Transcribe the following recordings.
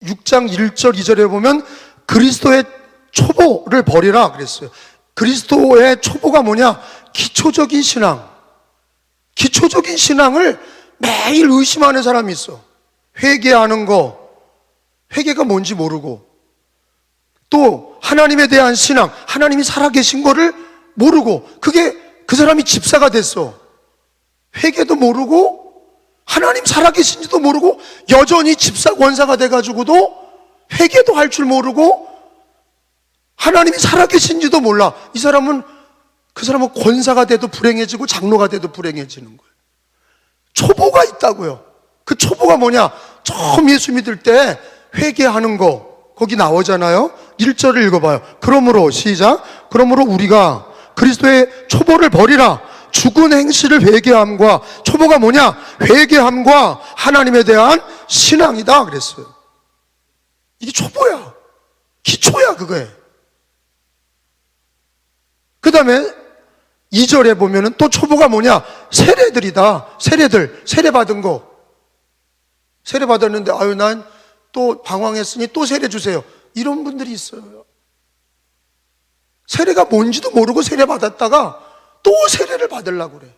6장 1절 2절에 보면 그리스도의 초보를 버리라 그랬어요. 그리스도의 초보가 뭐냐? 기초적인 신앙. 기초적인 신앙을 매일 의심하는 사람이 있어. 회개하는 거, 회개가 뭔지 모르고, 또 하나님에 대한 신앙, 하나님이 살아계신 거를 모르고, 그게 그 사람이 집사가 됐어. 회개도 모르고 하나님 살아계신지도 모르고 여전히 집사 권사가 돼가지고도 회개도 할 줄 모르고 하나님이 살아계신지도 몰라. 그 사람은 권사가 돼도 불행해지고 장로가 돼도 불행해지는 거예요. 초보가 있다고요. 그 초보가 뭐냐? 처음 예수 믿을 때 회개하는 거 거기 나오잖아요. 1절을 읽어봐요. 그러므로 시작. 그러므로 우리가 그리스도의 초보를 버리라. 죽은 행실을 회개함과, 초보가 뭐냐? 회개함과 하나님에 대한 신앙이다 그랬어요. 이게 초보야. 기초야 그거에. 그 다음에 2절에 보면은 또 초보가 뭐냐? 세례들이다. 세례 받은 거. 세례 받았는데 아유 난 또 방황했으니 또 세례 주세요. 이런 분들이 있어요. 세례가 뭔지도 모르고 세례 받았다가 또 세례를 받으려고 그래.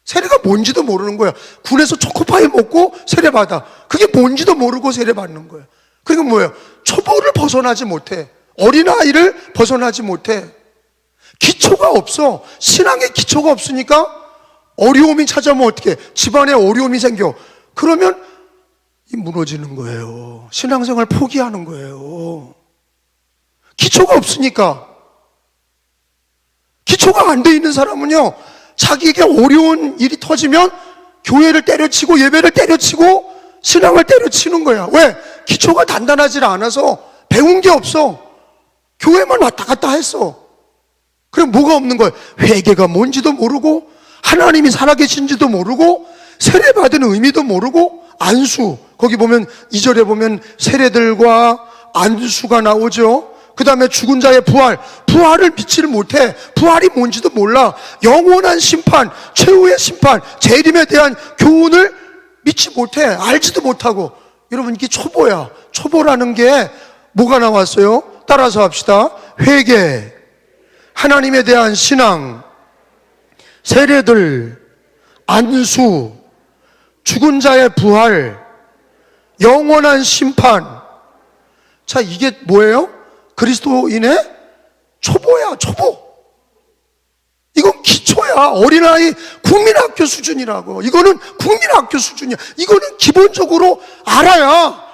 세례가 뭔지도 모르는 거야. 군에서 초코파이 먹고 세례 받아. 그게 뭔지도 모르고 세례 받는 거야. 그러니까 뭐예요? 초보를 벗어나지 못해. 어린아이를 벗어나지 못해. 기초가 없어. 신앙의 기초가 없으니까 어려움이 찾아오면 어떻게? 집안에 어려움이 생겨. 그러면 무너지는 거예요. 신앙생활 포기하는 거예요. 기초가 없으니까. 기초가 안 돼 있는 사람은요, 자기에게 어려운 일이 터지면 교회를 때려치고 예배를 때려치고 신앙을 때려치는 거야. 왜? 기초가 단단하지 않아서 배운 게 없어. 교회만 왔다 갔다 했어. 그럼 뭐가 없는 거예요? 회개가 뭔지도 모르고 하나님이 살아계신지도 모르고 세례받은 의미도 모르고 안수, 거기 보면 2절에 보면 세례들과 안수가 나오죠. 그 다음에 죽은 자의 부활을 믿지를 못해. 부활이 뭔지도 몰라. 영원한 심판, 최후의 심판, 재림에 대한 교훈을 믿지 못해. 알지도 못하고. 여러분 이게 초보야. 초보라는 게 뭐가 나왔어요? 따라서 합시다. 회개, 하나님에 대한 신앙, 세례들, 안수, 죽은 자의 부활, 영원한 심판. 자, 이게 뭐예요? 그리스도인의 초보야, 초보. 이건 기초야. 어린아이 국민학교 수준이라고. 이거는 국민학교 수준이야. 이거는 기본적으로 알아야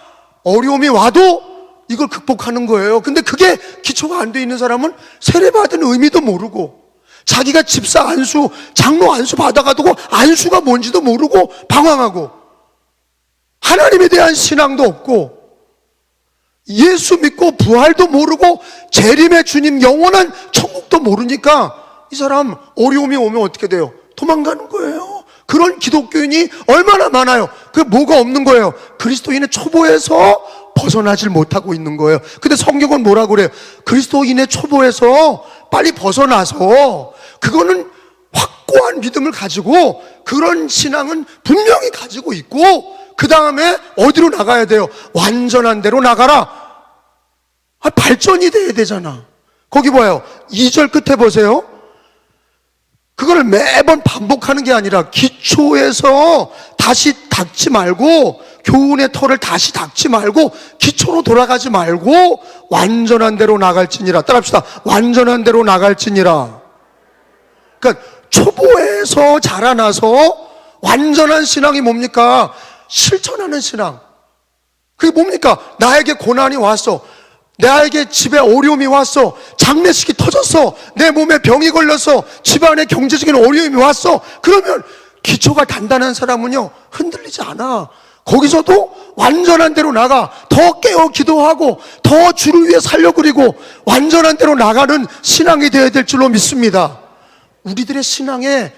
어려움이 와도 이걸 극복하는 거예요. 근데 그게 기초가 안 돼 있는 사람은 세례받은 의미도 모르고, 자기가 집사 안수, 장로 안수 받아가지고 안수가 뭔지도 모르고 방황하고, 하나님에 대한 신앙도 없고, 예수 믿고 부활도 모르고 재림의 주님 영원한 천국도 모르니까 이 사람 어려움이 오면 어떻게 돼요? 도망가는 거예요. 그런 기독교인이 얼마나 많아요. 그게 뭐가 없는 거예요? 그리스도인의 초보에서 벗어나질 못하고 있는 거예요. 근데 성경은 뭐라고 그래요? 그리스도인의 초보에서 빨리 벗어나서, 그거는 확고한 믿음을 가지고 그런 신앙은 분명히 가지고 있고, 그 다음에 어디로 나가야 돼요? 완전한 데로 나가라. 발전이 돼야 되잖아. 거기 봐요. 2절 끝에 보세요. 그걸 매번 반복하는 게 아니라 기초에서 다시 닦지 말고, 교훈의 털을 다시 닦지 말고 기초로 돌아가지 말고 완전한 데로 나갈지니라. 따라합시다. 완전한 데로 나갈지니라. 그러니까 초보에서 자라나서 완전한 신앙이 뭡니까? 실천하는 신앙. 그게 뭡니까? 나에게 고난이 왔어. 나에게 집에 어려움이 왔어. 장례식이 터졌어. 내 몸에 병이 걸렸어. 집안에 경제적인 어려움이 왔어. 그러면 기초가 단단한 사람은요, 흔들리지 않아. 거기서도 완전한 데로 나가. 더 깨어 기도하고 더 주를 위해 살려 그리고 완전한 데로 나가는 신앙이 되어야 될 줄로 믿습니다. 우리들의 신앙에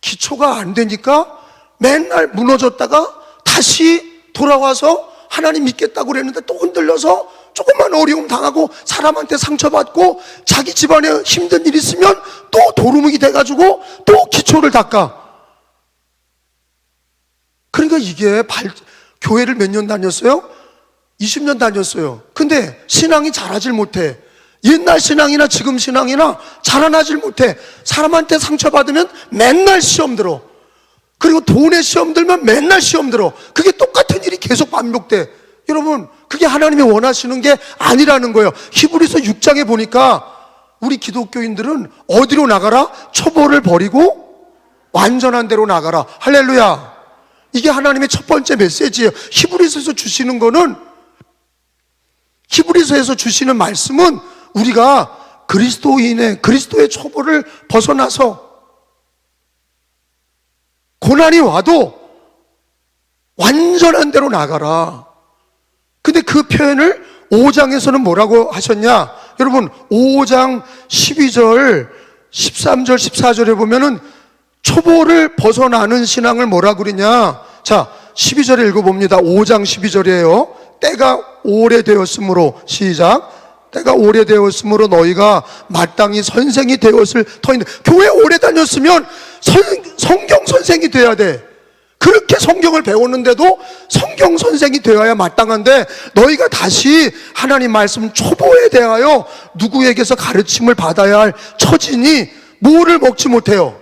기초가 안 되니까 맨날 무너졌다가 다시 돌아와서 하나님 믿겠다고 그랬는데 또 흔들려서 조금만 어려움 당하고 사람한테 상처받고 자기 집안에 힘든 일 있으면 또 도루묵이 돼가지고 또 기초를 닦아. 그러니까 이게 교회를 몇 년 다녔어요? 20년 다녔어요. 근데 신앙이 자라질 못해. 옛날 신앙이나 지금 신앙이나 자라나질 못해. 사람한테 상처받으면 맨날 시험 들어. 그리고 돈에 시험 들면 맨날 시험 들어. 그게 똑같은 일이 계속 반복돼. 여러분, 그게 하나님이 원하시는 게 아니라는 거예요. 히브리서 6장에 보니까 우리 기독교인들은 어디로 나가라? 초보를 버리고 완전한 데로 나가라. 할렐루야. 이게 하나님의 첫 번째 메시지예요. 히브리서에서 주시는 거는, 히브리서에서 주시는 말씀은 우리가 그리스도의 초보를 벗어나서 고난이 와도 완전한 데로 나가라. 근데 그 표현을 5장에서는 뭐라고 하셨냐? 여러분, 5장 12절, 13절, 14절에 보면은 초보를 벗어나는 신앙을 뭐라고 그러냐? 자, 12절에 읽어봅니다. 5장 12절이에요. 때가 오래되었으므로, 시작. 때가 오래되었으므로 너희가 마땅히 선생이 되었을 터인데, 교회 오래 다녔으면 성경 선생이 돼야 돼. 그렇게 성경을 배웠는데도 성경 선생이 되어야 마땅한데, 너희가 다시 하나님 말씀 초보에 대하여 누구에게서 가르침을 받아야 할 처지니 뭐를 먹지 못해요?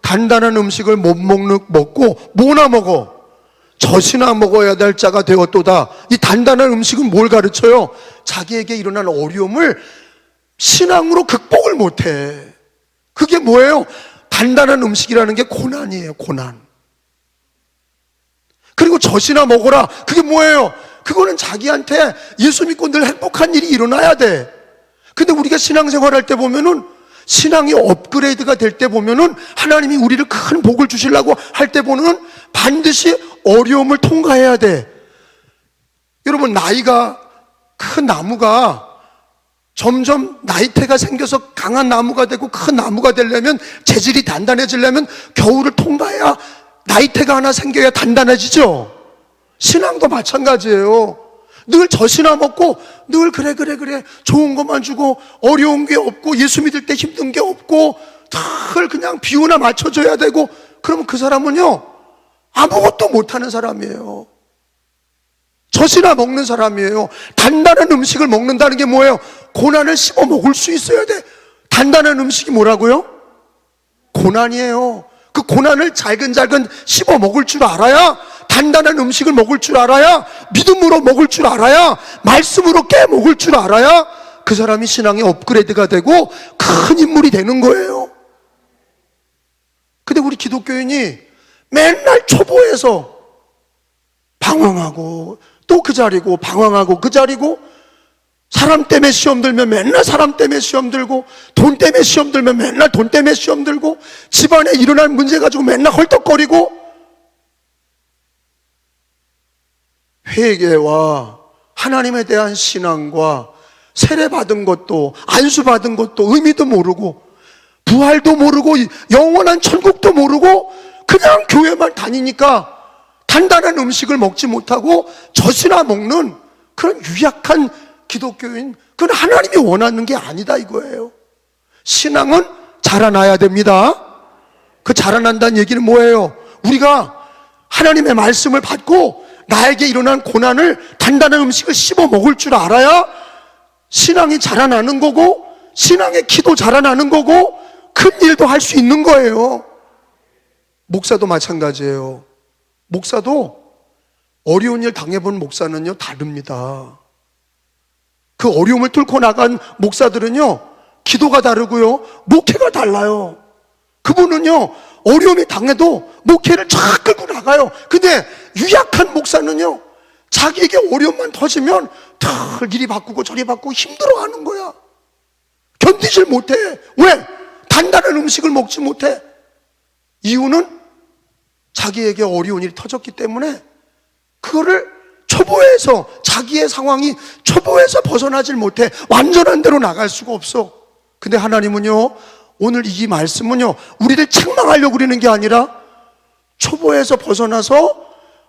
단단한 음식을 못 먹고 뭐나 먹어? 젖이나 먹어야 될 자가 되었도다. 이 단단한 음식은 뭘 가르쳐요? 자기에게 일어난 어려움을 신앙으로 극복을 못해. 그게 뭐예요? 단단한 음식이라는 게 고난이에요. 고난. 그리고 젖이나 먹어라. 그게 뭐예요? 그거는 자기한테 예수 믿고 늘 행복한 일이 일어나야 돼. 근데 우리가 신앙생활 할 때 보면은, 신앙이 업그레이드가 될 때 보면은, 하나님이 우리를 큰 복을 주시려고 할 때 보면은 반드시 어려움을 통과해야 돼. 여러분, 나이가 큰 나무가 점점 나이테가 생겨서 강한 나무가 되고 큰 나무가 되려면, 재질이 단단해지려면 겨울을 통과해야 나이테가 하나 생겨야 단단해지죠. 신앙도 마찬가지예요. 늘 젖이나 먹고 늘 그래 좋은 것만 주고 어려운 게 없고 예수 믿을 때 힘든 게 없고 늘 그냥 비유나 맞춰줘야 되고, 그러면 그 사람은요 아무것도 못하는 사람이에요. 젖이나 먹는 사람이에요. 단단한 음식을 먹는다는 게 뭐예요? 고난을 씹어 먹을 수 있어야 돼. 단단한 음식이 뭐라고요? 고난이에요. 그 고난을 잘근잘근 씹어 먹을 줄 알아야, 단단한 음식을 먹을 줄 알아야, 믿음으로 먹을 줄 알아야, 말씀으로 깨 먹을 줄 알아야 그 사람이 신앙의 업그레이드가 되고 큰 인물이 되는 거예요. 근데 우리 기독교인이 맨날 초보에서 방황하고 또 그 자리고, 방황하고 그 자리고, 사람 때문에 시험 들면 맨날 사람 때문에 시험 들고, 돈 때문에 시험 들면 맨날 돈 때문에 시험 들고, 집안에 일어난 문제 가지고 맨날 헐떡거리고, 회개와 하나님에 대한 신앙과 세례받은 것도 안수받은 것도 의미도 모르고, 부활도 모르고, 영원한 천국도 모르고, 그냥 교회만 다니니까 단단한 음식을 먹지 못하고 젖이나 먹는 그런 유약한 기독교인, 그건 하나님이 원하는 게 아니다 이거예요. 신앙은 자라나야 됩니다. 그 자라난다는 얘기는 뭐예요? 우리가 하나님의 말씀을 받고 나에게 일어난 고난을 단단한 음식을 씹어 먹을 줄 알아야 신앙이 자라나는 거고, 신앙의 기도 자라나는 거고, 큰 일도 할 수 있는 거예요. 목사도 마찬가지예요. 목사도 어려운 일 당해본 목사는요 다릅니다. 그 어려움을 뚫고 나간 목사들은요 기도가 다르고요 목회가 달라요. 그분은요 어려움이 당해도 목회를 쫙 끌고 나가요. 근데 유약한 목사는요 자기에게 어려움만 터지면 늘 이리 바꾸고 저리 바꾸고 힘들어하는 거야. 견디질 못해. 왜? 단단한 음식을 먹지 못해. 이유는 자기에게 어려운 일이 터졌기 때문에 그거를 초보에서, 자기의 상황이 초보에서 벗어나질 못해. 완전한 대로 나갈 수가 없어. 근데 하나님은요 오늘 이 말씀은요 우리를 책망하려고 그러는 게 아니라 초보에서 벗어나서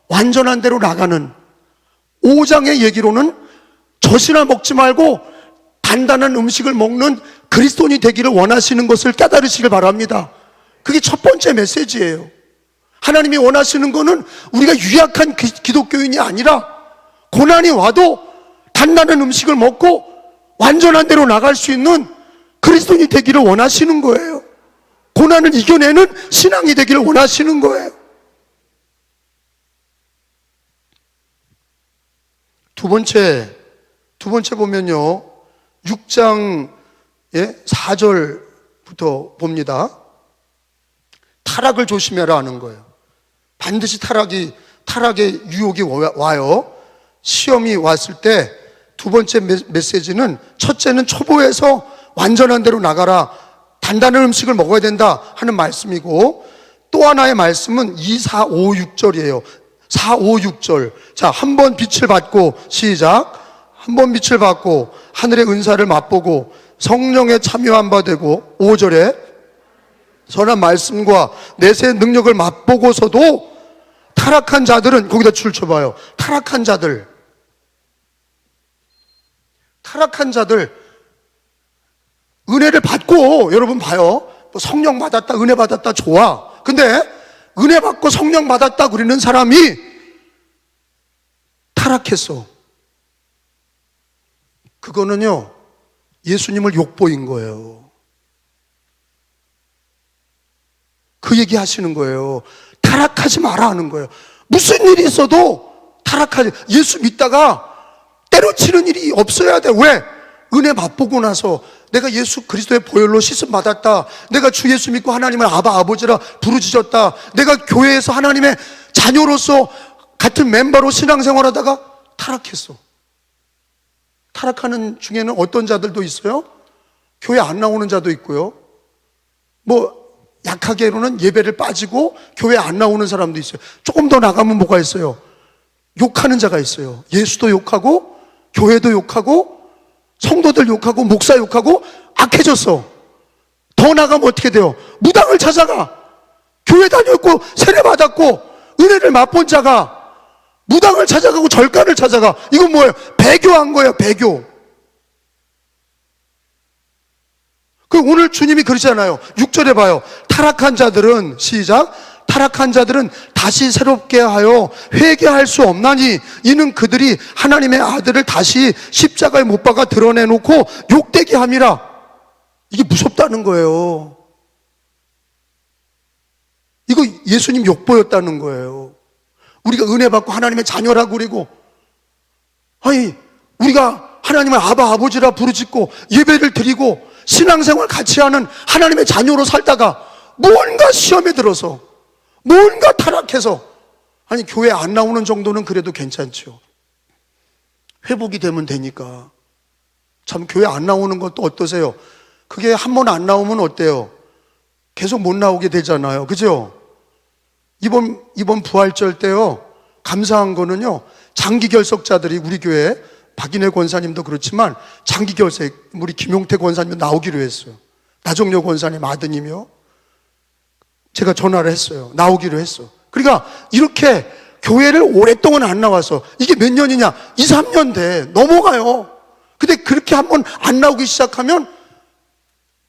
완전한 대로 나가는, 5장의 얘기로는 젖이나 먹지 말고 단단한 음식을 먹는 그리스도인이 되기를 원하시는 것을 깨달으시길 바랍니다. 그게 첫 번째 메시지예요. 하나님이 원하시는 거는 우리가 유약한 기독교인이 아니라 고난이 와도 단단한 음식을 먹고 완전한 대로 나갈 수 있는 그리스도인이 되기를 원하시는 거예요. 고난을 이겨내는 신앙이 되기를 원하시는 거예요. 두 번째 보면요, 6장 4절부터 봅니다. 타락을 조심해라 하는 거예요. 반드시 타락의 유혹이 와요. 시험이 왔을 때 두 번째 메시지는, 첫째는 초보에서 완전한 대로 나가라, 단단한 음식을 먹어야 된다 하는 말씀이고, 또 하나의 말씀은 2, 4, 5, 6절이에요. 4, 5, 6절. 자, 한 번 빛을 받고, 시작. 한 번 빛을 받고 하늘의 은사를 맛보고 성령에 참여한 바 되고, 5절에 선한 말씀과 내세의 능력을 맛보고서도 타락한 자들은, 거기다 줄 쳐봐요. 타락한 자들, 은혜를 받고, 여러분 봐요, 뭐 성령 받았다, 은혜 받았다, 좋아. 근데 은혜 받고 성령 받았다 그러는 사람이 타락했어. 그거는요, 예수님을 욕보인 거예요. 그 얘기 하시는 거예요. 타락하지 마라 하는 거예요. 무슨 일이 있어도 타락하지, 예수 믿다가 때려치는 일이 없어야 돼. 왜? 은혜 맛보고 나서 내가 예수 그리스도의 보혈로 씻음 받았다, 내가 주 예수 믿고 하나님을 아바 아버지라 부르짖었다, 내가 교회에서 하나님의 자녀로서 같은 멤버로 신앙생활하다가 타락했어. 타락하는 중에는 어떤 자들도 있어요. 교회 안 나오는 자도 있고요, 뭐 약하게로는 예배를 빠지고 교회 안 나오는 사람도 있어요. 조금 더 나가면 뭐가 있어요? 욕하는 자가 있어요. 예수도 욕하고 교회도 욕하고 성도들 욕하고 목사 욕하고 악해졌어. 더 나가면 어떻게 돼요? 무당을 찾아가. 교회 다녔고 세례받았고 은혜를 맛본 자가 무당을 찾아가고 절간을 찾아가. 이건 뭐예요? 배교한 거예요. 배교. 그 오늘 주님이 그러잖아요. 6절에 봐요. 타락한 자들은, 시작, 타락한 자들은 다시 새롭게 하여 회개할 수 없나니 이는 그들이 하나님의 아들을 다시 십자가에 못 박아 드러내놓고 욕되게 함이라. 이게 무섭다는 거예요. 이거 예수님 욕보였다는 거예요. 우리가 은혜 받고 하나님의 자녀라고 그리고, 아니 우리가 하나님을 아바 아버지라 부르짖고 예배를 드리고 신앙생활 같이 하는 하나님의 자녀로 살다가 뭔가 시험에 들어서, 뭔가 타락해서, 아니 교회 안 나오는 정도는 그래도 괜찮죠. 회복이 되면 되니까. 참 교회 안 나오는 것도 어떠세요? 그게 한 번 안 나오면 어때요? 계속 못 나오게 되잖아요. 그죠? 이번 부활절 때요, 감사한 거는요, 장기 결석자들이 우리 교회, 박인혜 권사님도 그렇지만 장기 결석, 우리 김용태 권사님도 나오기로 했어요. 나정료 권사님 아드님이요. 제가 전화를 했어요. 나오기로 했어. 그러니까 이렇게 교회를 오랫동안 안 나와서, 이게 몇 년이냐? 2, 3년 돼. 넘어가요. 근데 그렇게 한번 안 나오기 시작하면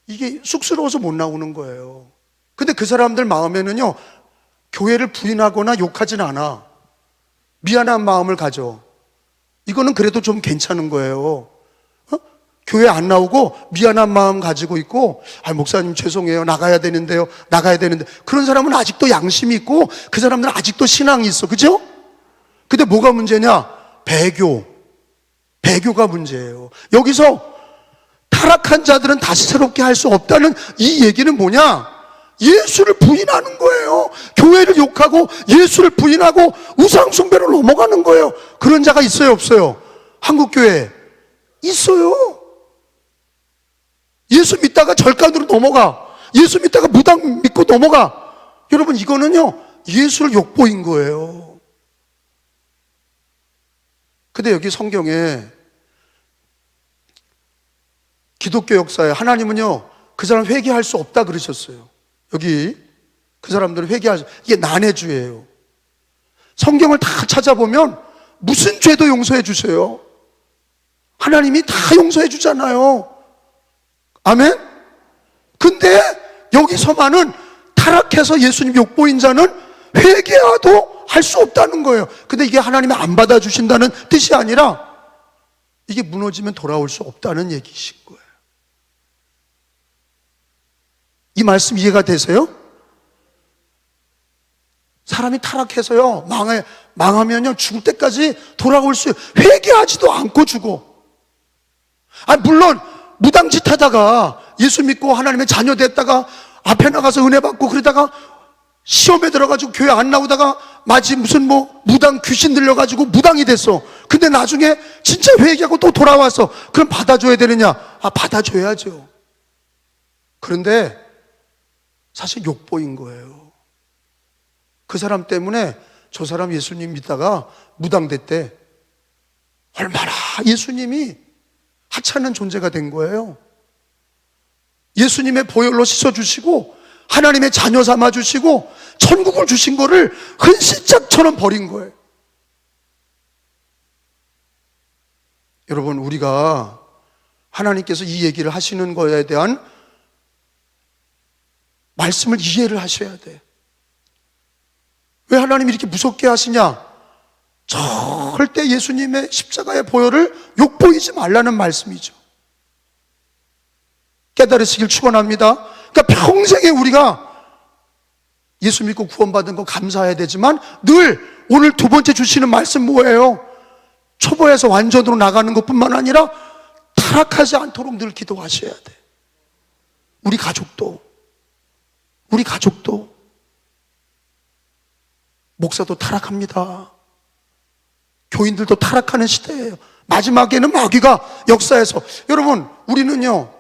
이게 쑥스러워서 못 나오는 거예요. 근데 그 사람들 마음에는요, 교회를 부인하거나 욕하진 않아. 미안한 마음을 가져. 이거는 그래도 좀 괜찮은 거예요. 교회 안 나오고 미안한 마음 가지고 있고, 목사님 죄송해요, 나가야 되는데요, 나가야 되는데, 그런 사람은 아직도 양심이 있고 그 사람들은 아직도 신앙이 있어. 그죠? 근데 뭐가 문제냐? 배교가 문제예요. 여기서 타락한 자들은 다시 새롭게 할 수 없다는 이 얘기는 뭐냐? 예수를 부인하는 거예요. 교회를 욕하고 예수를 부인하고 우상숭배로 넘어가는 거예요. 그런 자가 있어요, 없어요? 한국교회에 있어요. 예수 믿다가 절간으로 넘어가. 예수 믿다가 무당 믿고 넘어가. 여러분, 이거는요, 예수를 욕보인 거예요. 근데 여기 성경에 기독교 역사에 하나님은요, 그 사람 회개할 수 없다 그러셨어요. 여기 그 사람들은 이게 난해주예요. 성경을 다 찾아보면 무슨 죄도 용서해 주세요. 하나님이 다 용서해 주잖아요. 아멘? 근데 여기서만은 타락해서 예수님 욕보인 자는 회개하도 할 수 없다는 거예요. 근데 이게 하나님이 안 받아주신다는 뜻이 아니라 이게 무너지면 돌아올 수 없다는 얘기신 거예요. 이 말씀 이해가 되세요? 사람이 타락해서요, 망하면요, 죽을 때까지 돌아올 수, 회개하지도 않고 죽어. 물론, 무당짓 하다가, 예수 믿고 하나님의 자녀 됐다가, 앞에 나가서 은혜 받고, 그러다가, 시험에 들어가지고 교회 안 나오다가, 마치 무슨 무당 귀신 들려가지고 무당이 됐어. 근데 나중에 진짜 회개하고 또 돌아왔어. 그럼 받아줘야 되느냐? 받아줘야죠. 그런데, 사실 욕보인 거예요. 그 사람 때문에 저 사람 예수님 믿다가 무당됐대. 얼마나 예수님이 하찮은 존재가 된 거예요. 예수님의 보혈로 씻어주시고 하나님의 자녀 삼아주시고 천국을 주신 거를 흔시짝처럼 버린 거예요. 여러분, 우리가 하나님께서 이 얘기를 하시는 거에 대한 말씀을 이해를 하셔야 돼. 왜 하나님이 이렇게 무섭게 하시냐? 절대 예수님의 십자가의 보혈을 욕보이지 말라는 말씀이죠. 깨달으시길 축원합니다. 그러니까 평생에 우리가 예수 믿고 구원받은 거 감사해야 되지만 늘 오늘 두 번째 주시는 말씀 뭐예요? 초보에서 완전으로 나가는 것뿐만 아니라 타락하지 않도록 늘 기도하셔야 돼. 우리 가족도 목사도 타락합니다. 교인들도 타락하는 시대예요. 마지막에는 마귀가 역사해서, 여러분, 우리는요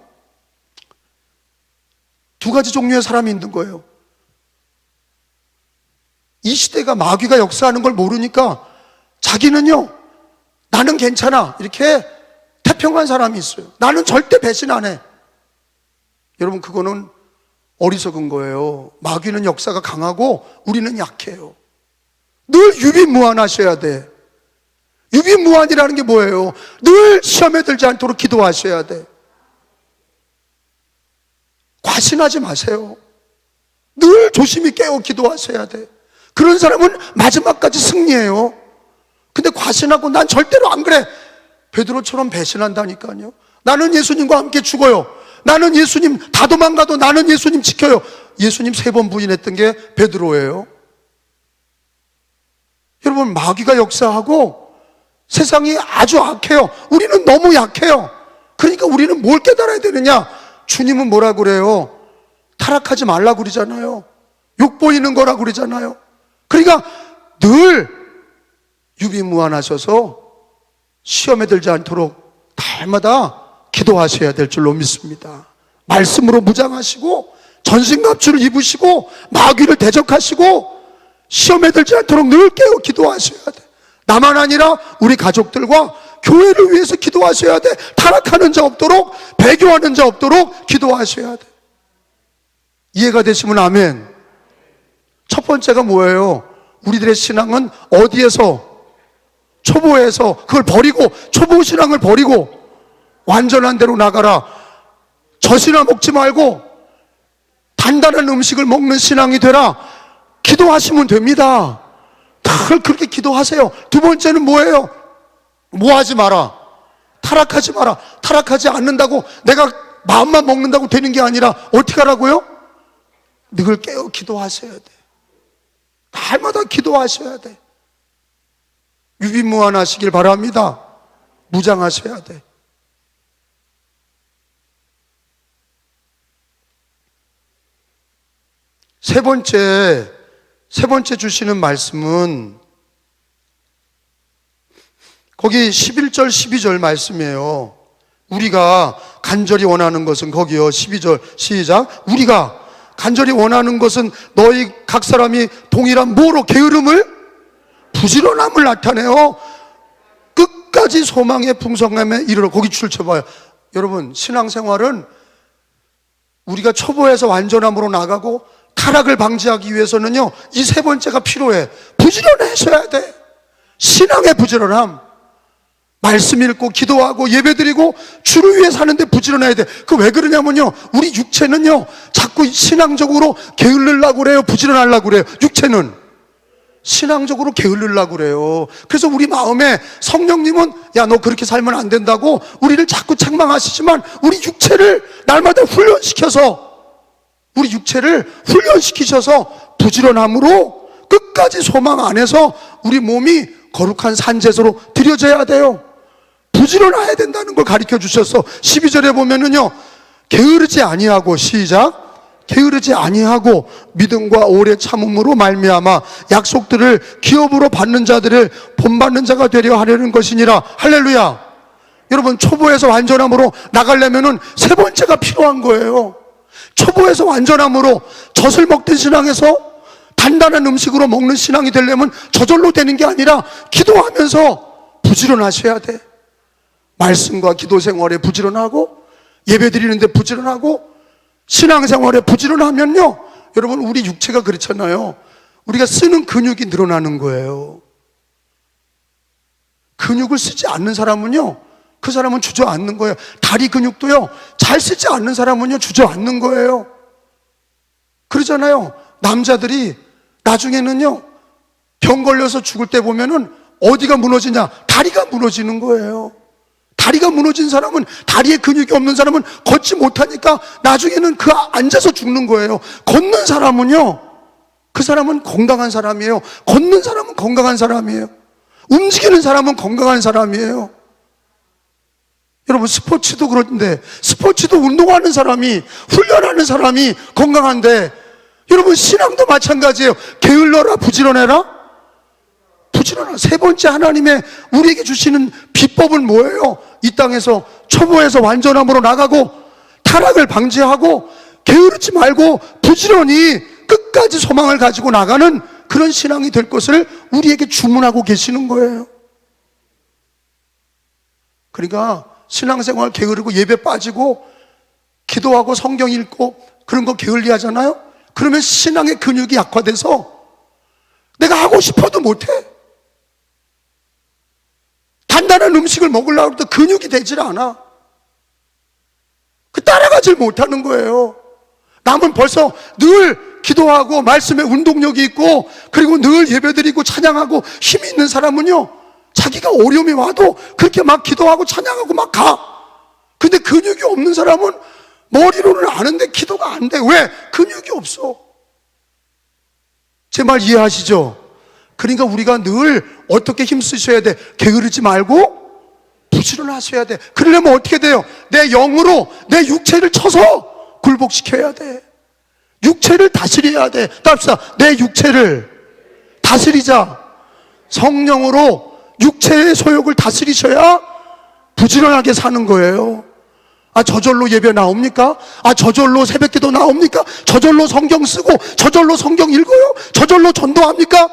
두 가지 종류의 사람이 있는 거예요. 이 시대가 마귀가 역사하는 걸 모르니까 자기는요, 나는 괜찮아, 이렇게 태평한 사람이 있어요. 나는 절대 배신 안 해. 여러분, 그거는 어리석은 거예요. 마귀는 역사가 강하고 우리는 약해요. 늘 유비무환하셔야 돼. 유비무환이라는 게 뭐예요? 늘 시험에 들지 않도록 기도하셔야 돼. 과신하지 마세요. 늘 조심히 깨어 기도하셔야 돼. 그런 사람은 마지막까지 승리해요. 근데 과신하고 난 절대로 안 그래, 베드로처럼 배신한다니까요. 나는 예수님과 함께 죽어요. 나는 예수님 다 도망가도 나는 예수님 지켜요. 예수님 3번 부인했던 게 베드로예요. 여러분, 마귀가 역사하고 세상이 아주 악해요. 우리는 너무 약해요. 그러니까 우리는 뭘 깨달아야 되느냐? 주님은 뭐라 그래요? 타락하지 말라 그러잖아요. 욕보이는 거라 그러잖아요. 그러니까 늘 유비무환하셔서 시험에 들지 않도록 달마다 기도하셔야 될 줄로 믿습니다. 말씀으로 무장하시고 전신갑주를 입으시고 마귀를 대적하시고 시험에 들지 않도록 늘 깨어 기도하셔야 돼. 나만 아니라 우리 가족들과 교회를 위해서 기도하셔야 돼. 타락하는 자 없도록, 배교하는 자 없도록 기도하셔야 돼. 이해가 되시면 아멘. 첫 번째가 뭐예요? 우리들의 신앙은 어디에서? 초보에서 그걸 버리고, 초보 신앙을 버리고 완전한 대로 나가라. 젖이나 먹지 말고 단단한 음식을 먹는 신앙이 되라. 기도하시면 됩니다. 늘 그렇게 기도하세요. 두 번째는 뭐예요? 뭐 하지 마라. 타락하지 마라. 타락하지 않는다고 내가 마음만 먹는다고 되는 게 아니라 어떻게 하라고요? 늘 깨어 기도하셔야 돼. 날마다 기도하셔야 돼. 유비무환하시길 바랍니다. 무장하셔야 돼. 세 번째 주시는 말씀은 거기 11절 12절 말씀이에요. 우리가 간절히 원하는 것은, 거기요 12절 시작. 우리가 간절히 원하는 것은 너희 각 사람이 동일한 뭐로? 게으름을, 부지런함을 나타내어 끝까지 소망의 풍성함에 이르러. 거기 출처봐요. 여러분, 신앙생활은 우리가 초보에서 완전함으로 나가고 타락을 방지하기 위해서는요, 이 세 번째가 필요해. 부지런하셔야 돼. 신앙의 부지런함. 말씀 읽고 기도하고 예배드리고 주를 위해 사는데 부지런해야 돼. 그 왜 그러냐면요, 우리 육체는요 자꾸 신앙적으로 게을르려고 그래요, 부지런하려고 그래요. 육체는 신앙적으로 게을르려고 그래요. 그래서 우리 마음에 성령님은 야, 너 그렇게 살면 안 된다고 우리를 자꾸 책망하시지만 우리 육체를 날마다 우리 육체를 훈련시키셔서 부지런함으로 끝까지 소망 안에서 우리 몸이 거룩한 산제소로 드려져야 돼요. 부지런해야 된다는 걸 가르쳐 주셔서 12절에 보면은요, 게으르지 아니하고, 시작, 게으르지 아니하고 믿음과 오래 참음으로 말미암아 약속들을 기업으로 받는 자들을 본받는 자가 되려 하려는 것이니라. 할렐루야. 여러분, 초보에서 완전함으로 나가려면은 세 번째가 필요한 거예요. 초보에서 완전함으로 젖을 먹던 신앙에서 단단한 음식으로 먹는 신앙이 되려면 저절로 되는 게 아니라 기도하면서 부지런하셔야 돼. 말씀과 기도 생활에 부지런하고 예배 드리는데 부지런하고 신앙생활에 부지런하면요, 여러분, 우리 육체가 그렇잖아요. 우리가 쓰는 근육이 늘어나는 거예요. 근육을 쓰지 않는 사람은요, 그 사람은 주저앉는 거예요. 다리 근육도요, 잘 쓰지 않는 사람은요, 주저앉는 거예요. 그러잖아요. 남자들이 나중에는요, 병 걸려서 죽을 때 보면은 어디가 무너지냐? 다리가 무너지는 거예요. 다리가 무너진 사람은, 다리에 근육이 없는 사람은 걷지 못하니까 나중에는 그 앉아서 죽는 거예요. 걷는 사람은요, 그 사람은 건강한 사람이에요. 걷는 사람은 건강한 사람이에요. 움직이는 사람은 건강한 사람이에요. 여러분, 스포츠도 그런데, 스포츠도 운동하는 사람이, 훈련하는 사람이 건강한데, 여러분, 신앙도 마찬가지예요. 게을러라, 부지런해라. 부지런한 세 번째, 하나님의 우리에게 주시는 비법은 뭐예요? 이 땅에서 초보에서 완전함으로 나가고 타락을 방지하고 게으르지 말고 부지런히 끝까지 소망을 가지고 나가는 그런 신앙이 될 것을 우리에게 주문하고 계시는 거예요. 그러니까 신앙생활 게으르고 예배 빠지고 기도하고 성경 읽고 그런 거 게을리 하잖아요. 그러면 신앙의 근육이 약화돼서 내가 하고 싶어도 못해. 단단한 음식을 먹으려고 해도 근육이 되질 않아. 따라가질 못하는 거예요. 남은 벌써 늘 기도하고 말씀에 운동력이 있고 그리고 늘 예배드리고 찬양하고 힘이 있는 사람은요, 자기가 어려움이 와도 그렇게 막 기도하고 찬양하고 막 가. 근데 근육이 없는 사람은 머리로는 아는데 기도가 안 돼. 왜? 근육이 없어. 제 말 이해하시죠? 그러니까 우리가 늘 어떻게 힘쓰셔야 돼? 게으르지 말고 부지런하셔야 돼. 그러려면 어떻게 돼요? 내 영으로 내 육체를 쳐서 굴복시켜야 돼. 육체를 다스려야 돼. 답시다. 내 육체를 다스리자. 성령으로 육체의 소욕을 다스리셔야 부지런하게 사는 거예요. 아, 저절로 예배 나옵니까? 아, 저절로 새벽기도 나옵니까? 저절로 성경 쓰고 저절로 성경 읽어요? 저절로 전도합니까?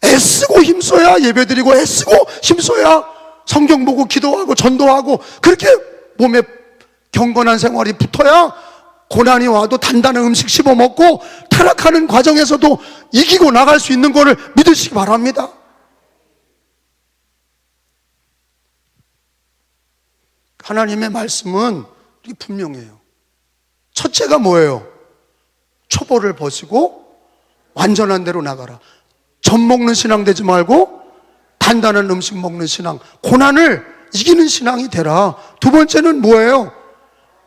애쓰고 힘써야 예배드리고 애쓰고 힘써야 성경 보고 기도하고 전도하고 그렇게 몸에 경건한 생활이 붙어야 고난이 와도 단단한 음식 씹어 먹고 타락하는 과정에서도 이기고 나갈 수 있는 것을 믿으시기 바랍니다. 하나님의 말씀은 분명해요. 첫째가 뭐예요? 초보를 벗고 완전한 대로 나가라. 젖 먹는 신앙 되지 말고 단단한 음식 먹는 신앙, 고난을 이기는 신앙이 되라. 두 번째는 뭐예요?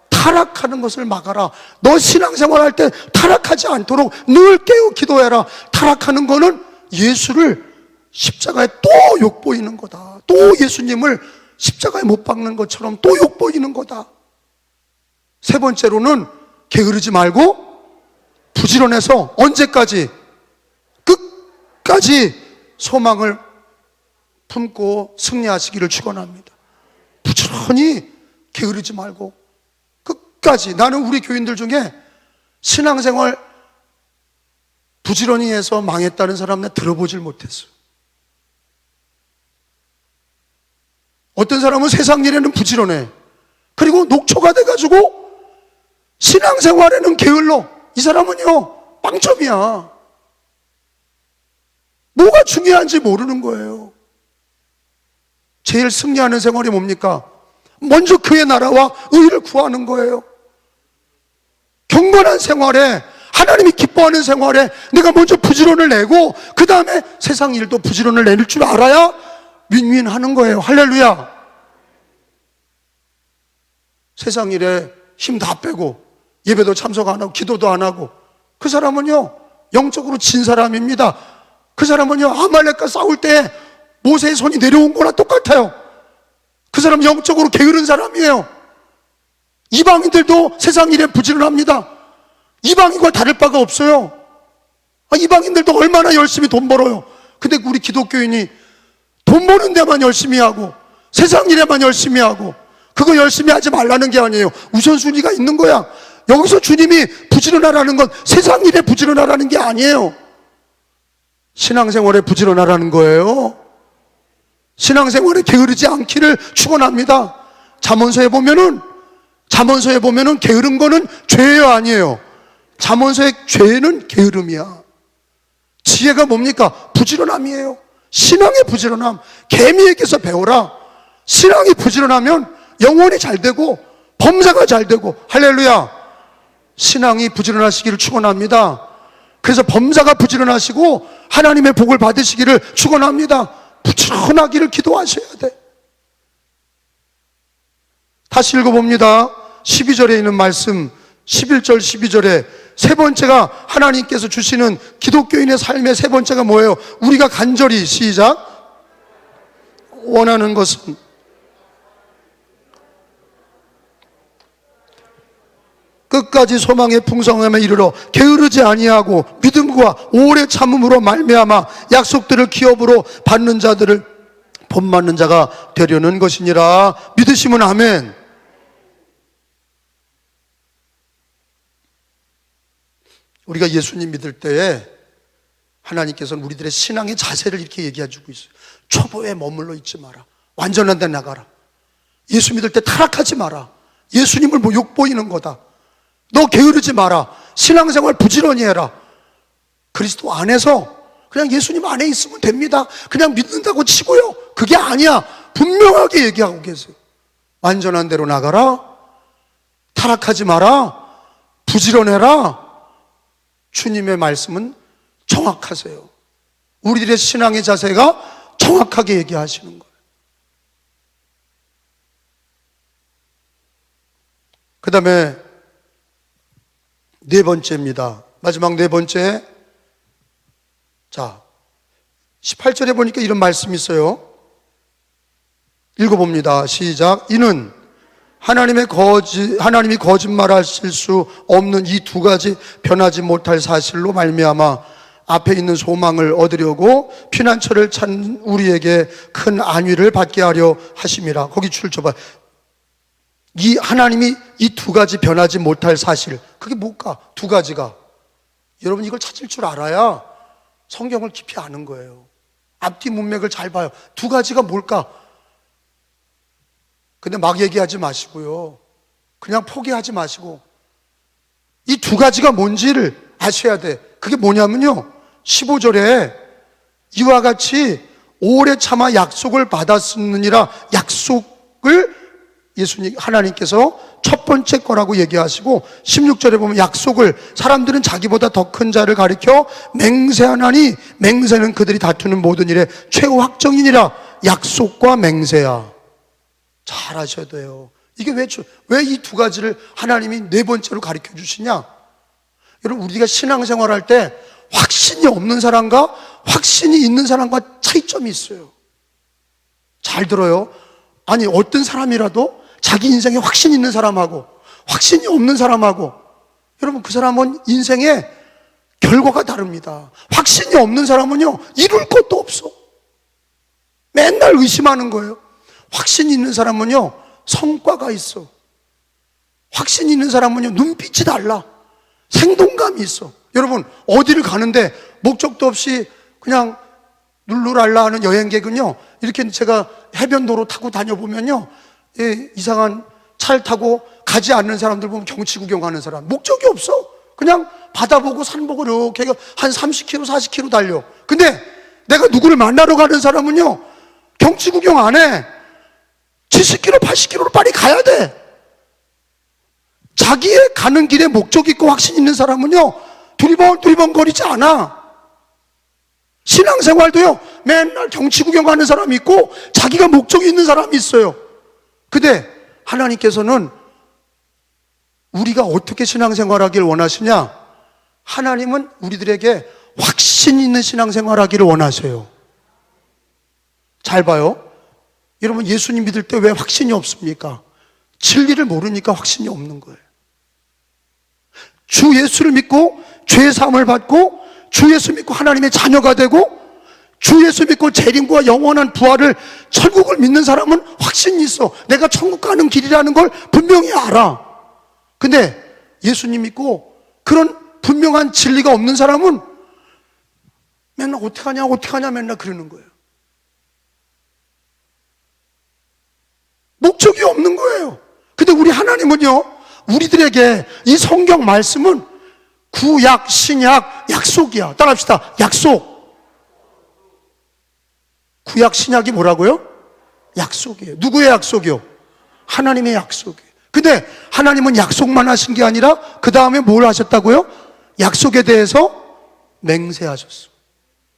타락하는 것을 막아라. 너 신앙생활 할 때 타락하지 않도록 늘 깨어 기도해라. 타락하는 거는 예수를 십자가에 또 욕보이는 거다. 또 예수님을 십자가에 못 박는 것처럼 또 욕보이는 거다. 세 번째로는 게으르지 말고 부지런해서 언제까지? 끝까지 소망을 품고 승리하시기를 축원합니다. 부지런히 게으르지 말고 끝까지. 나는 우리 교인들 중에 신앙생활 부지런히 해서 망했다는 사람 내 들어보질 못했어요. 어떤 사람은 세상 일에는 부지런해. 그리고 녹초가 돼가지고 신앙생활에는 게을러. 이 사람은요, 빵점이야. 뭐가 중요한지 모르는 거예요. 제일 승리하는 생활이 뭡니까? 먼저 그의 나라와 의를 구하는 거예요. 경건한 생활에 하나님이 기뻐하는 생활에 내가 먼저 부지런을 내고 그 다음에 세상 일도 부지런을 내릴 줄 알아야 윈윈하는 거예요. 할렐루야. 세상 일에 힘 다 빼고 예배도 참석 안 하고 기도도 안 하고 그 사람은요 영적으로 진 사람입니다. 그 사람은요 아말렉과 싸울 때 모세의 손이 내려온 거나 똑같아요. 그 사람은 영적으로 게으른 사람이에요. 이방인들도 세상 일에 부지런합니다. 이방인과 다를 바가 없어요. 이방인들도 얼마나 열심히 돈 벌어요. 근데 우리 기독교인이 돈 버는 데만 열심히 하고 세상 일에만 열심히 하고 그거 열심히 하지 말라는 게 아니에요. 우선순위가 있는 거야. 여기서 주님이 부지런하라는 건 세상 일에 부지런하라는 게 아니에요. 신앙생활에 부지런하라는 거예요. 신앙생활에 게으르지 않기를 축원합니다. 잠언서에 보면은 게으른 거는 죄예요, 아니에요? 잠언서의 죄는 게으름이야. 지혜가 뭡니까? 부지런함이에요. 신앙의 부지런함. 개미에게서 배워라. 신앙이 부지런하면 영혼이 잘 되고 범사가 잘 되고 할렐루야. 신앙이 부지런하시기를 축원합니다. 그래서 범사가 부지런하시고 하나님의 복을 받으시기를 축원합니다. 부지런하기를 기도하셔야 돼. 다시 읽어봅니다. 12절에 있는 말씀 11절 12절에 세 번째가 하나님께서 주시는 기독교인의 삶의 세 번째가 뭐예요? 우리가 간절히 시작 원하는 것은 끝까지 소망의 풍성함에 이르러 게으르지 아니하고 믿음과 오래 참음으로 말미암아 약속들을 기업으로 받는 자들을 본받는 자가 되려는 것이니라. 믿으시면 아멘. 우리가 예수님 믿을 때에 하나님께서는 우리들의 신앙의 자세를 이렇게 얘기해 주고 있어요. 초보에 머물러 있지 마라. 완전한 데 나가라. 예수 믿을 때 타락하지 마라. 예수님을 뭐 욕보이는 거다. 너 게으르지 마라. 신앙생활 부지런히 해라. 그리스도 안에서 그냥 예수님 안에 있으면 됩니다. 그냥 믿는다고 치고요. 그게 아니야. 분명하게 얘기하고 계세요. 완전한 대로 나가라. 타락하지 마라. 부지런해라. 주님의 말씀은 정확하세요. 우리들의 신앙의 자세가 정확하게 얘기하시는 거예요. 그 다음에 네 번째입니다. 마지막 네 번째. 자, 18절에 보니까 이런 말씀이 있어요. 읽어봅니다. 시작. 이는 하나님이 거짓말하실 수 없는 이 두 가지 변하지 못할 사실로 말미암아 앞에 있는 소망을 얻으려고 피난처를 찾는 우리에게 큰 안위를 받게 하려 하심이라. 거기 줄 줘봐. 이 하나님이 이 두 가지 변하지 못할 사실, 그게 뭘까? 두 가지가. 여러분 이걸 찾을 줄 알아야 성경을 깊이 아는 거예요. 앞뒤 문맥을 잘 봐요. 두 가지가 뭘까? 근데 막 얘기하지 마시고요. 그냥 포기하지 마시고 이 두 가지가 뭔지를 아셔야 돼. 그게 뭐냐면요, 15절에 이와 같이 오래 참아 약속을 받았느니라. 약속을 예수님 하나님께서 첫 번째 거라고 얘기하시고 16절에 보면 약속을 사람들은 자기보다 더 큰 자를 가리켜 맹세하나니 맹세는 그들이 다투는 모든 일의 최후 확정이니라. 약속과 맹세야. 잘 아셔야 돼요. 이게 왜 이 두 가지를 하나님이 네 번째로 가르쳐 주시냐? 여러분 우리가 신앙생활 할 때 확신이 없는 사람과 확신이 있는 사람과 차이점이 있어요. 잘 들어요. 아니 어떤 사람이라도 자기 인생에 확신이 있는 사람하고 확신이 없는 사람하고, 여러분 그 사람은 인생의 결과가 다릅니다. 확신이 없는 사람은요 이룰 것도 없어. 맨날 의심하는 거예요. 확신이 있는 사람은요 성과가 있어. 확신이 있는 사람은요 눈빛이 달라. 생동감이 있어. 여러분 어디를 가는데 목적도 없이 그냥 룰루랄라 하는 여행객은요, 이렇게 제가 해변도로 타고 다녀보면요, 이상한 차를 타고 가지 않는 사람들 보면 경치 구경하는 사람, 목적이 없어. 그냥 바다 보고 산 보고 이렇게 한 30km 40km 달려. 근데 내가 누구를 만나러 가는 사람은요 경치 구경 안 해. 70km 80km로 빨리 가야 돼. 자기의 가는 길에 목적 있고 확신 있는 사람은요 두리번 거리지 않아. 신앙생활도요, 맨날 경치 구경하는 사람이 있고 자기가 목적이 있는 사람이 있어요. 근데 하나님께서는 우리가 어떻게 신앙생활하길 원하시냐? 하나님은 우리들에게 확신 있는 신앙생활하기를 원하세요. 잘 봐요. 여러분, 예수님 믿을 때 왜 확신이 없습니까? 진리를 모르니까 확신이 없는 거예요. 주 예수를 믿고 죄 사함을 받고 주 예수 믿고 하나님의 자녀가 되고 주 예수 믿고 재림과 영원한 부활을, 천국을 믿는 사람은 확신이 있어. 내가 천국 가는 길이라는 걸 분명히 알아. 근데 예수님 믿고 그런 분명한 진리가 없는 사람은 맨날 어떻게 하냐 맨날 그러는 거예요. 목적이 없는 거예요. 근데 우리 하나님은요, 우리들에게 이 성경 말씀은 구약, 신약, 약속이야. 따라합시다. 약속. 구약, 신약이 뭐라고요? 약속이에요. 누구의 약속이요? 하나님의 약속이에요. 근데 하나님은 약속만 하신 게 아니라 그 다음에 뭘 하셨다고요? 약속에 대해서 맹세하셨어.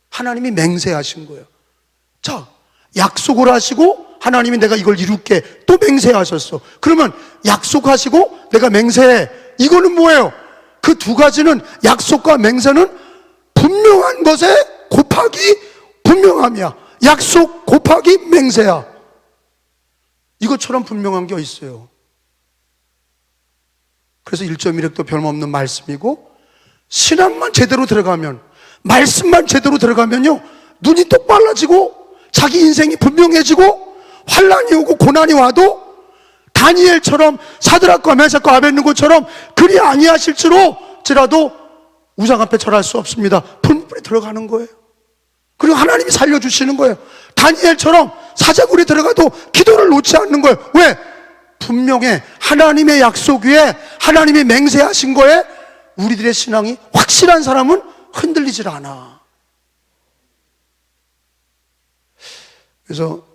하나님이 맹세하신 거예요. 자, 약속을 하시고 하나님이 내가 이걸 이룰게 또 맹세하셨어. 그러면 약속하시고 내가 맹세해. 이거는 뭐예요? 그 두 가지는, 약속과 맹세는 분명한 것에 곱하기 분명함이야. 약속 곱하기 맹세야. 이것처럼 분명한 게 있어요. 그래서 1.1획도 별없는 말씀이고, 신앙만 제대로 들어가면, 말씀만 제대로 들어가면요, 눈이 똑 빨라지고 자기 인생이 분명해지고 환난이 오고 고난이 와도 다니엘처럼, 사드락과 메삭과 아벳느고처럼 그리 아니하실지라도 우상 앞에 절할 수 없습니다. 분불에 들어가는 거예요. 그리고 하나님이 살려주시는 거예요. 다니엘처럼 사자굴에 들어가도 기도를 놓지 않는 거예요. 왜? 분명해. 하나님의 약속 위에, 하나님이 맹세하신 거에 우리들의 신앙이 확실한 사람은 흔들리질 않아. 그래서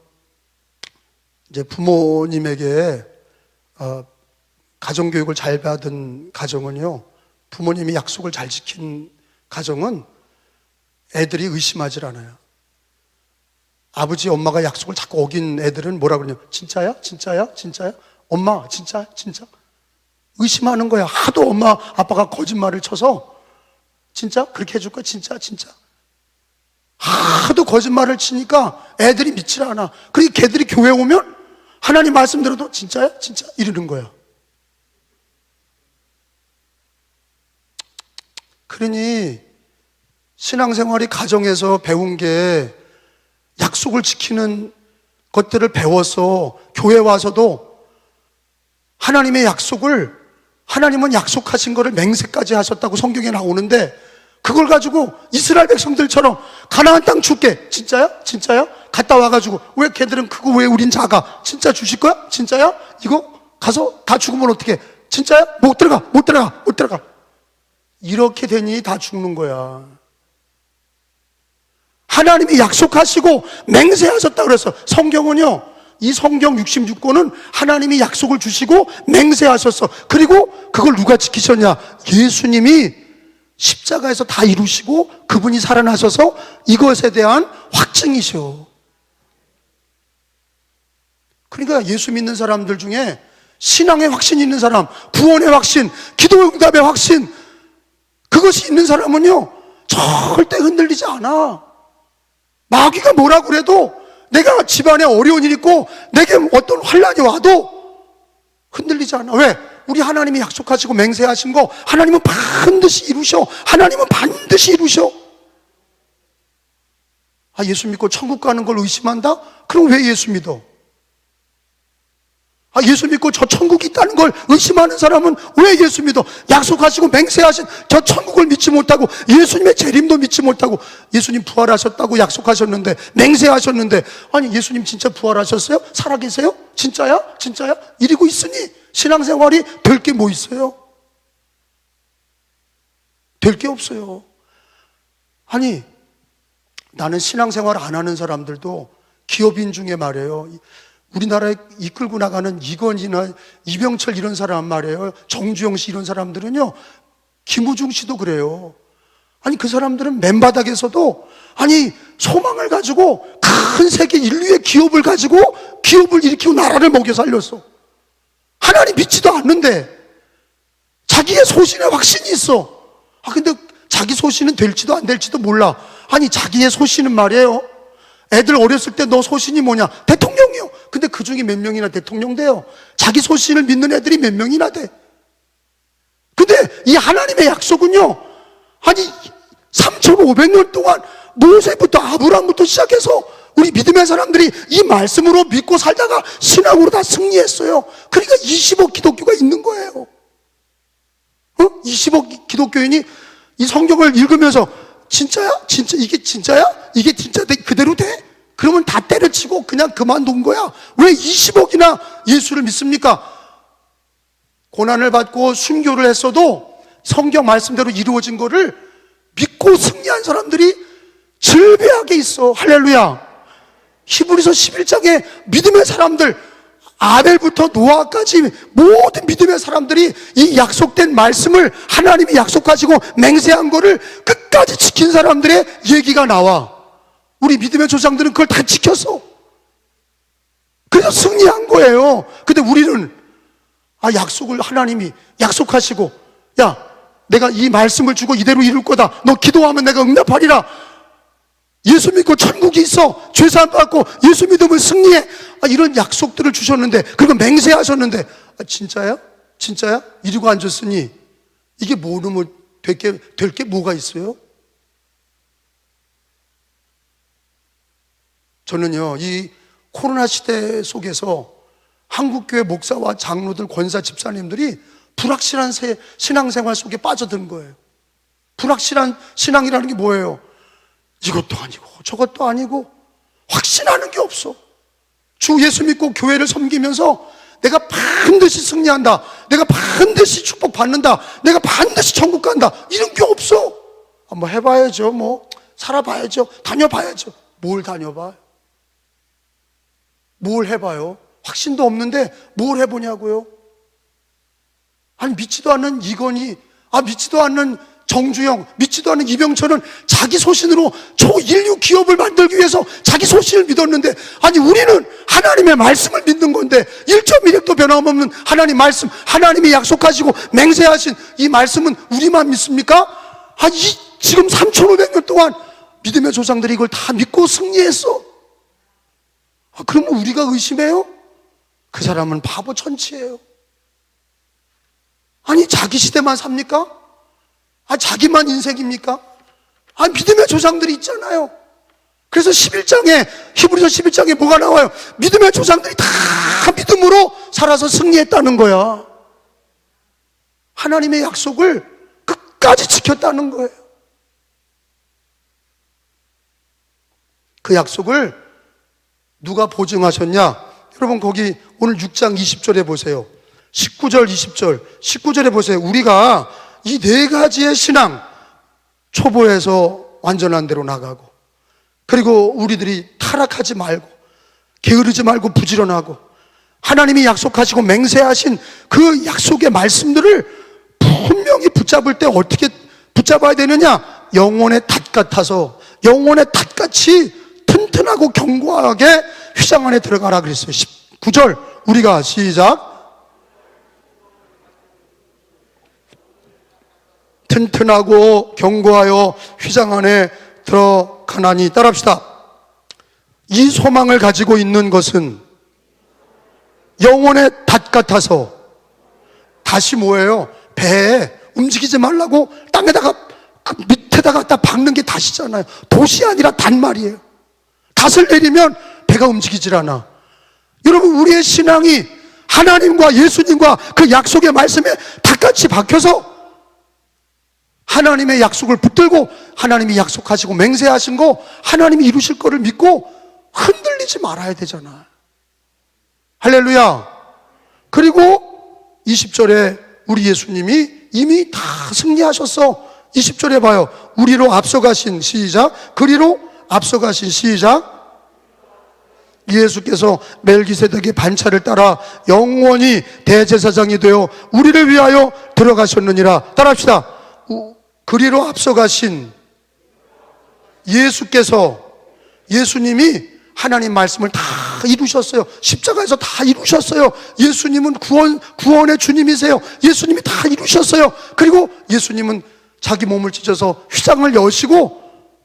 이제 부모님에게 가정교육을 잘 받은 가정은요, 부모님이 약속을 잘 지킨 가정은 애들이 의심하질 않아요. 아버지, 엄마가 약속을 자꾸 어긴 애들은 뭐라 그러냐? 진짜야? 진짜야? 진짜야? 엄마, 진짜? 진짜? 의심하는 거야. 하도 엄마, 아빠가 거짓말을 쳐서 진짜? 그렇게 해줄 거야? 진짜? 진짜? 하도 거짓말을 치니까 애들이 믿질 않아. 그러니까 걔들이 교회 오면 하나님 말씀 들어도 진짜야? 진짜? 이러는 거야. 그러니 신앙생활이 가정에서 배운 게, 약속을 지키는 것들을 배워서 교회 와서도 하나님의 약속을, 하나님은 약속하신 거를 맹세까지 하셨다고 성경에 나오는데, 그걸 가지고 이스라엘 백성들처럼 가나안 땅 줄게. 진짜야? 진짜야? 갔다 와가지고 왜 걔들은 크고 왜 우린 작아? 진짜 주실 거야? 진짜야? 이거 가서 다 죽으면 어떡해? 진짜야? 못 들어가. 이렇게 되니 다 죽는 거야. 하나님이 약속하시고 맹세하셨다 그랬어. 성경은요, 이 성경 66권은 하나님이 약속을 주시고 맹세하셨어. 그리고 그걸 누가 지키셨냐? 예수님이 십자가에서 다 이루시고 그분이 살아나셔서 이것에 대한 확증이셔. 그러니까 예수 믿는 사람들 중에 신앙의 확신이 있는 사람, 구원의 확신, 기도 응답의 확신, 그것이 있는 사람은요, 절대 흔들리지 않아. 마귀가 뭐라 그래도, 내가 집안에 어려운 일이 있고 내게 어떤 환난이 와도 흔들리지 않아. 왜? 우리 하나님이 약속하시고 맹세하신 거 하나님은 반드시 이루셔. 하나님은 반드시 이루셔. 아, 예수 믿고 천국 가는 걸 의심한다? 그럼 왜 예수 믿어? 아, 예수 믿고 저 천국이 있다는 걸 의심하는 사람은 왜 예수 믿어? 약속하시고 맹세하신 저 천국을 믿지 못하고 예수님의 재림도 믿지 못하고, 예수님 부활하셨다고 약속하셨는데, 맹세하셨는데, 아니 예수님 진짜 부활하셨어요? 살아계세요? 진짜야? 진짜야? 이러고 있으니 신앙생활이 될 게 뭐 있어요? 될 게 없어요. 아니, 나는 신앙생활 안 하는 사람들도, 기업인 중에 말이에요, 우리나라에 이끌고 나가는 이건희나 이병철 이런 사람 말이에요, 정주영 씨 이런 사람들은요, 김우중 씨도 그래요. 아니 그 사람들은 맨바닥에서도 아니 소망을 가지고 큰 세계 인류의 기업을 가지고 기업을 일으키고 나라를 먹여 살렸어. 하나님 믿지도 않는데 자기의 소신에 확신이 있어. 근데 자기 소신은 될지도 안 될지도 몰라. 아니 자기의 소신은 말이에요, 애들 어렸을 때 너 소신이 뭐냐? 대통령이요. 근데 그 중에 몇 명이나 대통령 돼요? 자기 소신을 믿는 애들이 몇 명이나 돼? 근데 이 하나님의 약속은요, 아니 3,500년 동안 모세부터 아브라함부터 시작해서 우리 믿음의 사람들이 이 말씀으로 믿고 살다가 신앙으로 다 승리했어요. 그러니까 20억 기독교가 있는 거예요. 20억 기독교인이 이 성경을 읽으면서 진짜야? 진짜 이게 진짜야? 이게 진짜 그대로 돼? 그러면 다 때려치고 그냥 그만둔 거야. 왜 20억이나 예수를 믿습니까? 고난을 받고 순교를 했어도 성경 말씀대로 이루어진 거를 믿고 승리한 사람들이 즐비하게 있어. 할렐루야. 히브리서 11장에 믿음의 사람들, 아벨부터 노아까지 모든 믿음의 사람들이 이 약속된 말씀을 하나님이 약속하시고 맹세한 거를 끝까지 지킨 사람들의 얘기가 나와. 우리 믿음의 조상들은 그걸 다 지켰어. 그래서 승리한 거예요. 근데 우리는 약속을 하나님이 약속하시고, 야 내가 이 말씀을 주고 이대로 이룰 거다, 너 기도하면 내가 응답하리라, 예수 믿고 천국이 있어, 죄사함 받고 예수 믿으면 승리해, 이런 약속들을 주셨는데, 그리고 맹세하셨는데, 진짜야? 진짜야? 이러고 앉았으니 이게 모르면 될 게 뭐가 있어요? 저는요, 이 코로나 시대 속에서 한국교회 목사와 장로들, 권사, 집사님들이 불확실한 신앙생활 속에 빠져든 거예요. 불확실한 신앙이라는 게 뭐예요? 이것도 아니고 저것도 아니고 확신하는 게 없어. 주 예수 믿고 교회를 섬기면서 내가 반드시 승리한다, 내가 반드시 축복받는다, 내가 반드시 천국 간다, 이런 게 없어. 한번 해봐야죠. 살아봐야죠. 다녀봐야죠. 뭘 다녀봐? 뭘 해봐요? 확신도 없는데 뭘 해보냐고요? 아니 믿지도 않는 이건희, 믿지도 않는 정주영, 믿지도 않는 이병철은 자기 소신으로 초인류 기업을 만들기 위해서 자기 소신을 믿었는데, 아니 우리는 하나님의 말씀을 믿는 건데 1.1핵도 변함없는 하나님 말씀, 하나님이 약속하시고 맹세하신 이 말씀은 우리만 믿습니까? 지금 3,500년 동안 믿음의 조상들이 이걸 다 믿고 승리했어. 그러면 우리가 의심해요? 그 사람은 바보 천치예요. 아니 자기 시대만 삽니까? 자기만 인생입니까? 믿음의 조상들이 있잖아요. 그래서 11장에, 히브리서 11장에 뭐가 나와요? 믿음의 조상들이 다 믿음으로 살아서 승리했다는 거야. 하나님의 약속을 끝까지 지켰다는 거예요. 그 약속을 누가 보증하셨냐? 여러분 거기 오늘 6장 20절에 보세요. 19절 20절 19절에 보세요. 우리가 이 네 가지의 신앙, 초보에서 완전한 대로 나가고, 그리고 우리들이 타락하지 말고 게으르지 말고 부지런하고 하나님이 약속하시고 맹세하신 그 약속의 말씀들을 분명히 붙잡을 때 어떻게 붙잡아야 되느냐? 영혼의 닷 같아서, 영혼의 닷같이 튼튼하고 견고하게 휘장 안에 들어가라 그랬어요. 19절 우리가 시작. 튼튼하고 견고하여 휘장 안에 들어가나니, 따라합시다. 이 소망을 가지고 있는 것은 영혼의 닷 같아서, 닷이 뭐예요? 배에 움직이지 말라고 땅에다가 그 밑에다가 갖다 박는 게 닷이잖아요. 돛이 아니라 닷 말이에요. 닷을 내리면 배가 움직이질 않아. 여러분 우리의 신앙이 하나님과 예수님과 그 약속의 말씀에 닷같이 박혀서 하나님의 약속을 붙들고 하나님이 약속하시고 맹세하신 거, 하나님이 이루실 거를 믿고 흔들리지 말아야 되잖아. 할렐루야. 그리고 20절에 우리 예수님이 이미 다 승리하셨어. 20절에 봐요. 우리로 앞서가신, 시작. 그리로 앞서가신, 시작. 예수께서 멜기세덱의 반차를 따라 영원히 대제사장이 되어 우리를 위하여 들어가셨느니라. 따라합시다. 그리로 앞서가신 예수님이 하나님 말씀을 다 이루셨어요. 십자가에서 다 이루셨어요. 예수님은 구원의 주님이세요. 예수님이 다 이루셨어요. 그리고 예수님은 자기 몸을 찢어서 휘장을 여시고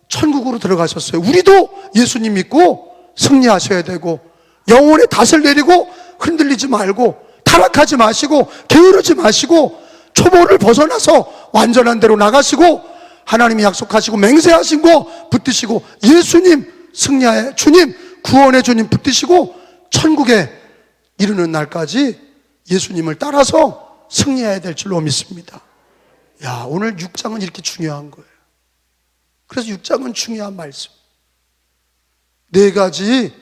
천국으로 들어가셨어요. 우리도 예수님 믿고 승리하셔야 되고, 영혼의 닷을 내리고 흔들리지 말고 타락하지 마시고 게으르지 마시고 초보를 벗어나서 완전한 대로 나가시고, 하나님이 약속하시고 맹세하신 거 붙드시고, 예수님 승리의 주님, 구원의 주님 붙드시고 천국에 이르는 날까지 예수님을 따라서 승리해야 될 줄로 믿습니다. 야, 오늘 6장은 이렇게 중요한 거예요. 그래서 6장은 중요한 말씀. 4가지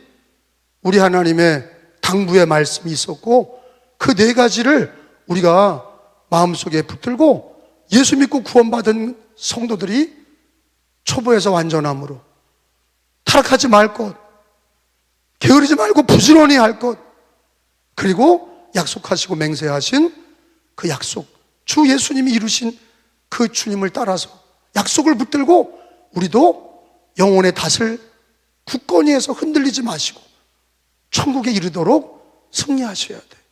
우리 하나님의 당부의 말씀이 있었고, 그 4가지를 우리가 마음속에 붙들고 예수 믿고 구원받은 성도들이 초보에서 완전함으로 타락하지 말 것, 게으르지 말고 부지런히 할 것, 그리고 약속하시고 맹세하신 그 약속, 주 예수님이 이루신 그 주님을 따라서 약속을 붙들고 우리도 영혼의 닷을 굳건히 해서 흔들리지 마시고 천국에 이르도록 승리하셔야 돼요.